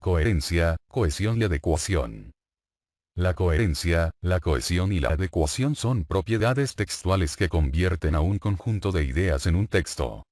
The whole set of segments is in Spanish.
Coherencia, cohesión y adecuación. La coherencia, la cohesión y la adecuación son propiedades textuales que convierten a un conjunto de ideas en un texto,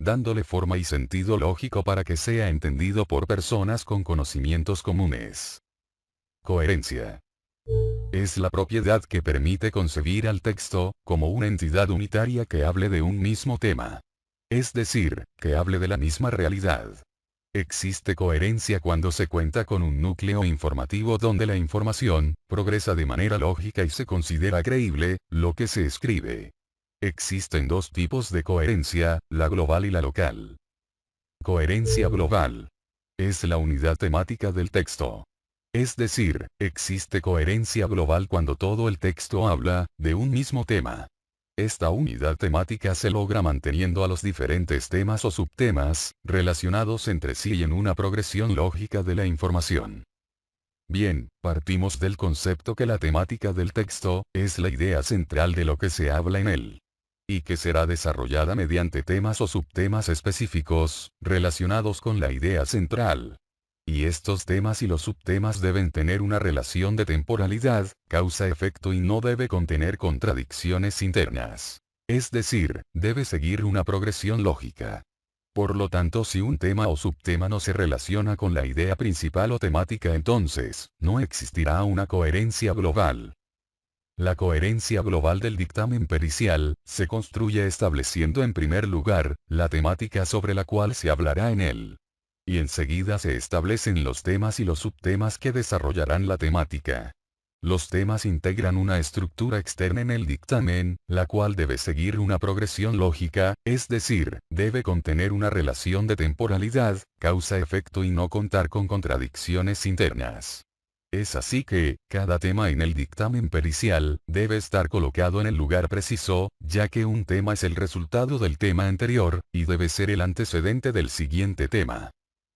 dándole forma y sentido lógico para que sea entendido por personas con conocimientos comunes. Coherencia es la propiedad que permite concebir al texto como una entidad unitaria que hable de un mismo tema. Es decir, que hable de la misma realidad. Existe coherencia cuando se cuenta con un núcleo informativo donde la información progresa de manera lógica y se considera creíble lo que se escribe. Existen dos tipos de coherencia, la global y la local. Coherencia global es la unidad temática del texto. Es decir, existe coherencia global cuando todo el texto habla de un mismo tema. Esta unidad temática se logra manteniendo a los diferentes temas o subtemas relacionados entre sí y en una progresión lógica de la información. Bien, partimos del concepto que la temática del texto es la idea central de lo que se habla en él, y que será desarrollada mediante temas o subtemas específicos relacionados con la idea central. Y estos temas y los subtemas deben tener una relación de temporalidad, causa-efecto y no debe contener contradicciones internas. Es decir, debe seguir una progresión lógica. Por lo tanto, si un tema o subtema no se relaciona con la idea principal o temática, entonces, no existirá una coherencia global. La coherencia global del dictamen pericial se construye estableciendo en primer lugar la temática sobre la cual se hablará en él. Y enseguida se establecen los temas y los subtemas que desarrollarán la temática. Los temas integran una estructura externa en el dictamen, la cual debe seguir una progresión lógica, es decir, debe contener una relación de temporalidad, causa-efecto y no contar con contradicciones internas. Es así que, cada tema en el dictamen pericial, debe estar colocado en el lugar preciso, ya que un tema es el resultado del tema anterior, y debe ser el antecedente del siguiente tema.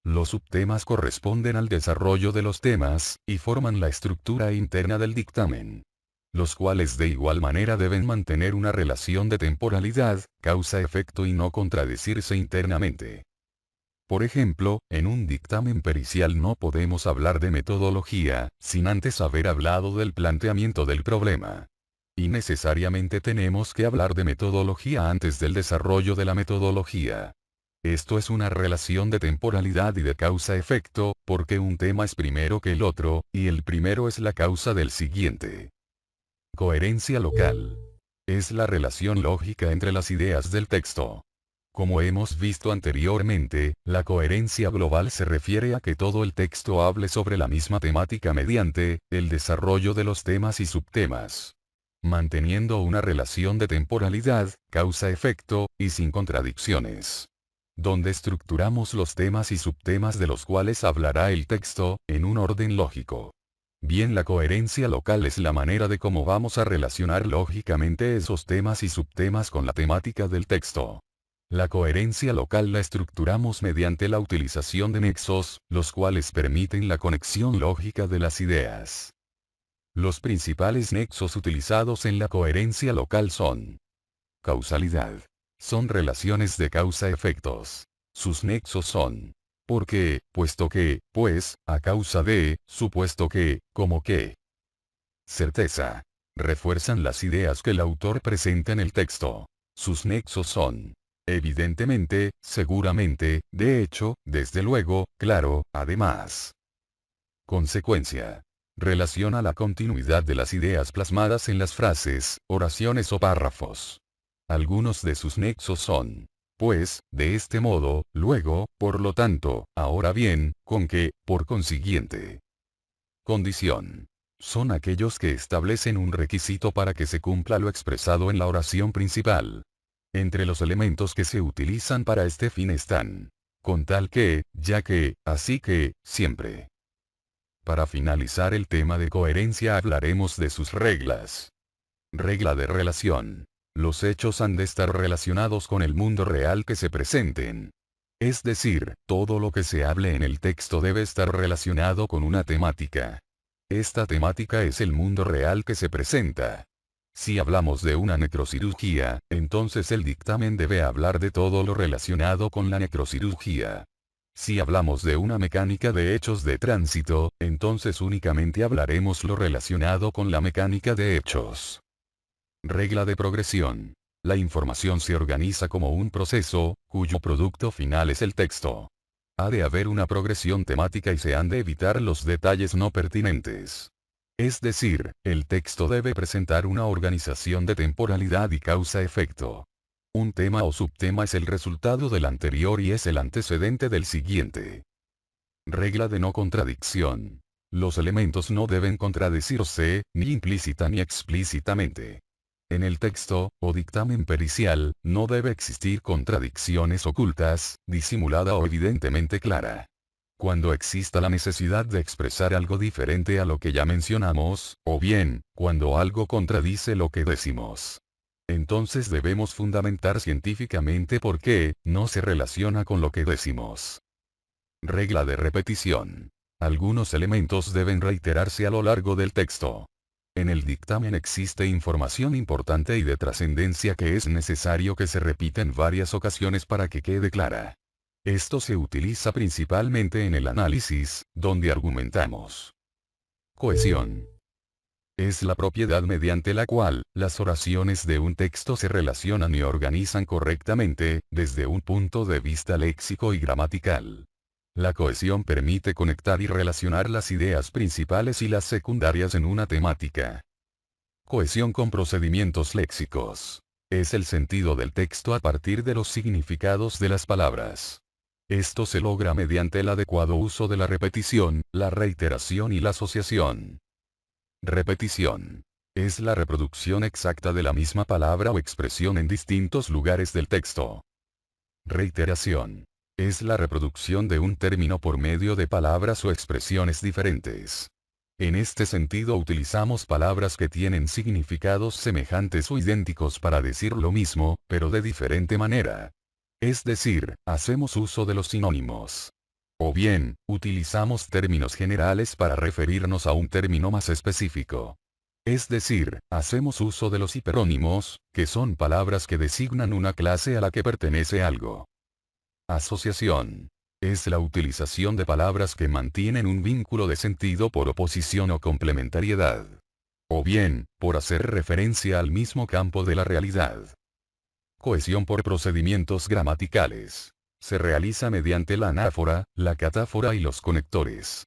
Los subtemas corresponden al desarrollo de los temas, y forman la estructura interna del dictamen, los cuales de igual manera deben mantener una relación de temporalidad, causa-efecto y no contradecirse internamente. Por ejemplo, en un dictamen pericial no podemos hablar de metodología, sin antes haber hablado del planteamiento del problema. Y necesariamente tenemos que hablar de metodología antes del desarrollo de la metodología. Esto es una relación de temporalidad y de causa-efecto, porque un tema es primero que el otro, y el primero es la causa del siguiente. Coherencia local es la relación lógica entre las ideas del texto. Como hemos visto anteriormente, la coherencia global se refiere a que todo el texto hable sobre la misma temática mediante el desarrollo de los temas y subtemas, manteniendo una relación de temporalidad, causa-efecto, y sin contradicciones, donde estructuramos los temas y subtemas de los cuales hablará el texto, en un orden lógico. Bien, la coherencia local es la manera de cómo vamos a relacionar lógicamente esos temas y subtemas con la temática del texto. La coherencia local la estructuramos mediante la utilización de nexos, los cuales permiten la conexión lógica de las ideas. Los principales nexos utilizados en la coherencia local son: causalidad. Son relaciones de causa-efectos. Sus nexos son: porque, puesto que, pues, a causa de, supuesto que, como que. Certeza. Refuerzan las ideas que el autor presenta en el texto. Sus nexos son: evidentemente, seguramente, de hecho, desde luego, claro, además. Consecuencia. Relaciona la continuidad de las ideas plasmadas en las frases, oraciones o párrafos. Algunos de sus nexos son: pues, de este modo, luego, por lo tanto, ahora bien, con que, por consiguiente. Condición. Son aquellos que establecen un requisito para que se cumpla lo expresado en la oración principal. Entre los elementos que se utilizan para este fin están: con tal que, ya que, así que, siempre. Para finalizar el tema de coherencia hablaremos de sus reglas. Regla de relación. Los hechos han de estar relacionados con el mundo real que se presenten. Es decir, todo lo que se hable en el texto debe estar relacionado con una temática. Esta temática es el mundo real que se presenta. Si hablamos de una necrocirugía, entonces el dictamen debe hablar de todo lo relacionado con la necrocirugía. Si hablamos de una mecánica de hechos de tránsito, entonces únicamente hablaremos lo relacionado con la mecánica de hechos. Regla de progresión. La información se organiza como un proceso, cuyo producto final es el texto. Ha de haber una progresión temática y se han de evitar los detalles no pertinentes. Es decir, el texto debe presentar una organización de temporalidad y causa-efecto. Un tema o subtema es el resultado del anterior y es el antecedente del siguiente. Regla de no contradicción. Los elementos no deben contradecirse, ni implícita ni explícitamente. En el texto, o dictamen pericial, no debe existir contradicciones ocultas, disimulada o evidentemente clara. Cuando exista la necesidad de expresar algo diferente a lo que ya mencionamos, o bien, cuando algo contradice lo que decimos. Entonces debemos fundamentar científicamente por qué no se relaciona con lo que decimos. Regla de repetición. Algunos elementos deben reiterarse a lo largo del texto. En el dictamen existe información importante y de trascendencia que es necesario que se repita en varias ocasiones para que quede clara. Esto se utiliza principalmente en el análisis, donde argumentamos. Cohesión. Es la propiedad mediante la cual, las oraciones de un texto se relacionan y organizan correctamente, desde un punto de vista léxico y gramatical. La cohesión permite conectar y relacionar las ideas principales y las secundarias en una temática. Cohesión con procedimientos léxicos. Es el sentido del texto a partir de los significados de las palabras. Esto se logra mediante el adecuado uso de la repetición, la reiteración y la asociación. Repetición. Es la reproducción exacta de la misma palabra o expresión en distintos lugares del texto. Reiteración. Es la reproducción de un término por medio de palabras o expresiones diferentes. En este sentido utilizamos palabras que tienen significados semejantes o idénticos para decir lo mismo, pero de diferente manera. Es decir, hacemos uso de los sinónimos. O bien, utilizamos términos generales para referirnos a un término más específico. Es decir, hacemos uso de los hiperónimos, que son palabras que designan una clase a la que pertenece algo. Asociación. Es la utilización de palabras que mantienen un vínculo de sentido por oposición o complementariedad. O bien, por hacer referencia al mismo campo de la realidad. Cohesión por procedimientos gramaticales. Se realiza mediante la anáfora, la catáfora y los conectores.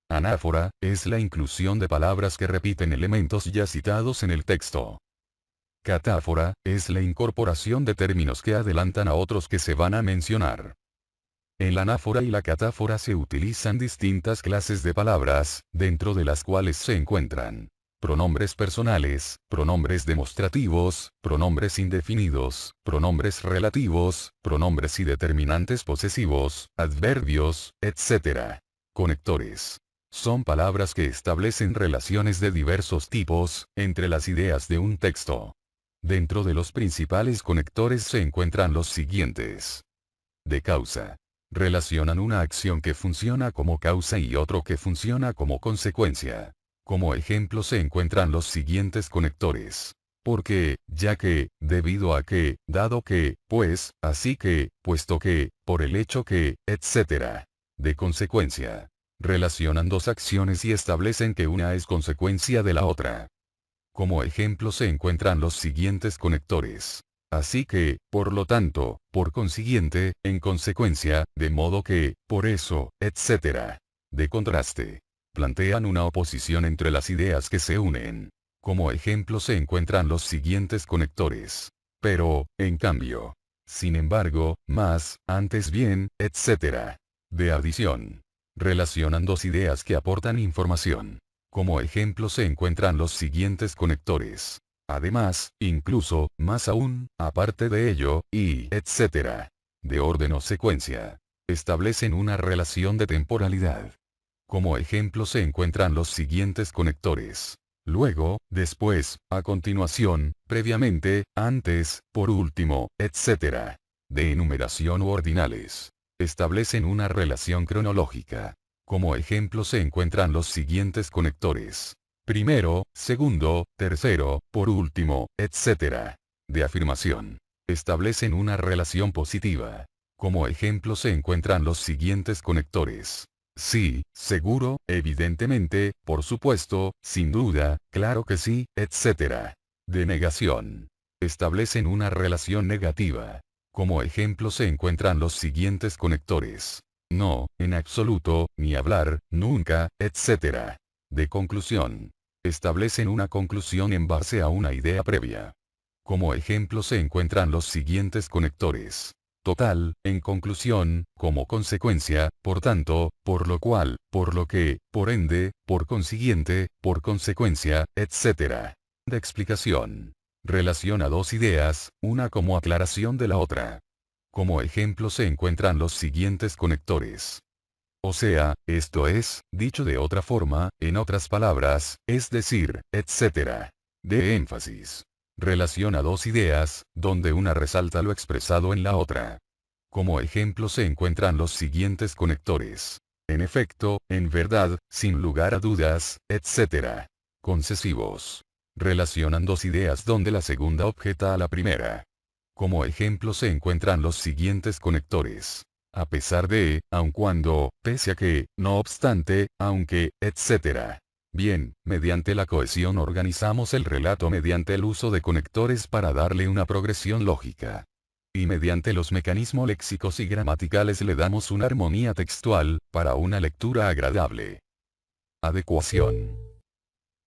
Anáfora, es la inclusión de palabras que repiten elementos ya citados en el texto. Catáfora, es la incorporación de términos que adelantan a otros que se van a mencionar. En la anáfora y la catáfora se utilizan distintas clases de palabras, dentro de las cuales se encuentran pronombres personales, pronombres demostrativos, pronombres indefinidos, pronombres relativos, pronombres y determinantes posesivos, adverbios, etc. Conectores. Son palabras que establecen relaciones de diversos tipos, entre las ideas de un texto. Dentro de los principales conectores se encuentran los siguientes. De causa. Relacionan una acción que funciona como causa y otro que funciona como consecuencia. Como ejemplo se encuentran los siguientes conectores. Porque, ya que, debido a que, dado que, pues, así que, puesto que, por el hecho que, etc. De consecuencia. Relacionan dos acciones y establecen que una es consecuencia de la otra. Como ejemplo se encuentran los siguientes conectores. Así que, por lo tanto, por consiguiente, en consecuencia, de modo que, por eso, etc. De contraste. Plantean una oposición entre las ideas que se unen. Como ejemplo se encuentran los siguientes conectores. Pero, en cambio. Sin embargo, más, antes bien, etc. De adición. Relacionan dos ideas que aportan información. Como ejemplo se encuentran los siguientes conectores. Además, incluso, más aún, aparte de ello, y, etc. De orden o secuencia. Establecen una relación de temporalidad. Como ejemplo se encuentran los siguientes conectores. Luego, después, a continuación, previamente, antes, por último, etc. De enumeración u ordinales. Establecen una relación cronológica. Como ejemplo se encuentran los siguientes conectores. Primero, segundo, tercero, por último, etc. De afirmación. Establecen una relación positiva. Como ejemplo se encuentran los siguientes conectores. Sí, seguro, evidentemente, por supuesto, sin duda, claro que sí, etc. De negación. Establecen una relación negativa. Como ejemplo se encuentran los siguientes conectores. No, en absoluto, ni hablar, nunca, etc. De conclusión. Establecen una conclusión en base a una idea previa. Como ejemplo se encuentran los siguientes conectores. Total, en conclusión, como consecuencia, por tanto, por lo cual, por lo que, por ende, por consiguiente, por consecuencia, etc. De explicación. Relaciona dos ideas, una como aclaración de la otra. Como ejemplo se encuentran los siguientes conectores. O sea, esto es, dicho de otra forma, en otras palabras, es decir, etc. De énfasis. Relaciona dos ideas, donde una resalta lo expresado en la otra. Como ejemplo se encuentran los siguientes conectores. En efecto, en verdad, sin lugar a dudas, etc. Concesivos. Relacionan dos ideas donde la segunda objeta a la primera. Como ejemplo se encuentran los siguientes conectores. A pesar de, aun cuando, pese a que, no obstante, aunque, etc. Bien, mediante la cohesión organizamos el relato mediante el uso de conectores para darle una progresión lógica. Y mediante los mecanismos léxicos y gramaticales le damos una armonía textual, para una lectura agradable. Adecuación.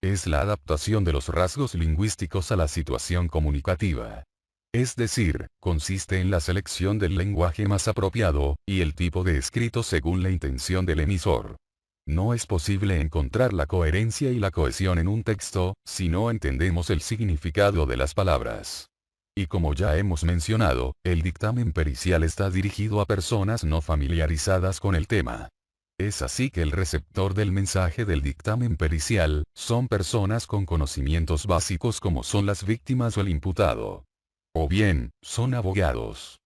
Es la adaptación de los rasgos lingüísticos a la situación comunicativa. Es decir, consiste en la selección del lenguaje más apropiado, y el tipo de escrito según la intención del emisor. No es posible encontrar la coherencia y la cohesión en un texto, si no entendemos el significado de las palabras. Y como ya hemos mencionado, el dictamen pericial está dirigido a personas no familiarizadas con el tema. Es así que el receptor del mensaje del dictamen pericial, son personas con conocimientos básicos como son las víctimas o el imputado. O bien, son abogados.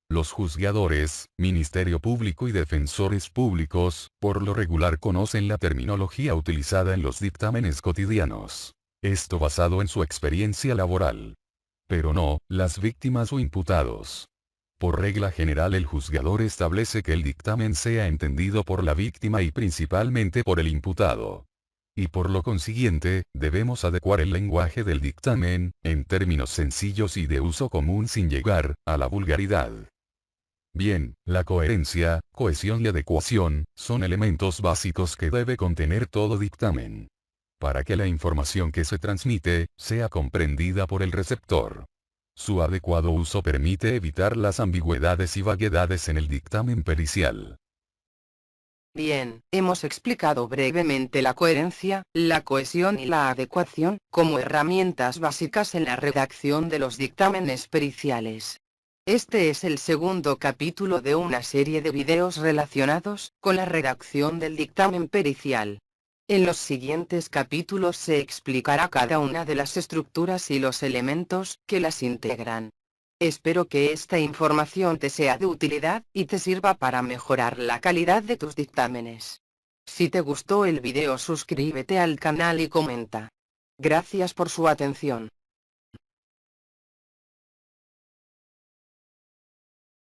Los juzgadores, Ministerio Público y defensores públicos, por lo regular conocen la terminología utilizada en los dictámenes cotidianos. Esto basado en su experiencia laboral. Pero no, las víctimas o imputados. Por regla general el juzgador establece que el dictamen sea entendido por la víctima y principalmente por el imputado. Y por lo consiguiente, debemos adecuar el lenguaje del dictamen, en términos sencillos y de uso común sin llegar a la vulgaridad. Bien, la coherencia, cohesión y adecuación, son elementos básicos que debe contener todo dictamen. Para que la información que se transmite, sea comprendida por el receptor. Su adecuado uso permite evitar las ambigüedades y vaguedades en el dictamen pericial. Bien, hemos explicado brevemente la coherencia, la cohesión y la adecuación, como herramientas básicas en la redacción de los dictámenes periciales. Este es el segundo capítulo de una serie de videos relacionados con la redacción del dictamen pericial. En los siguientes capítulos se explicará cada una de las estructuras y los elementos que las integran. Espero que esta información te sea de utilidad y te sirva para mejorar la calidad de tus dictámenes. Si te gustó el video, suscríbete al canal y comenta. Gracias por su atención.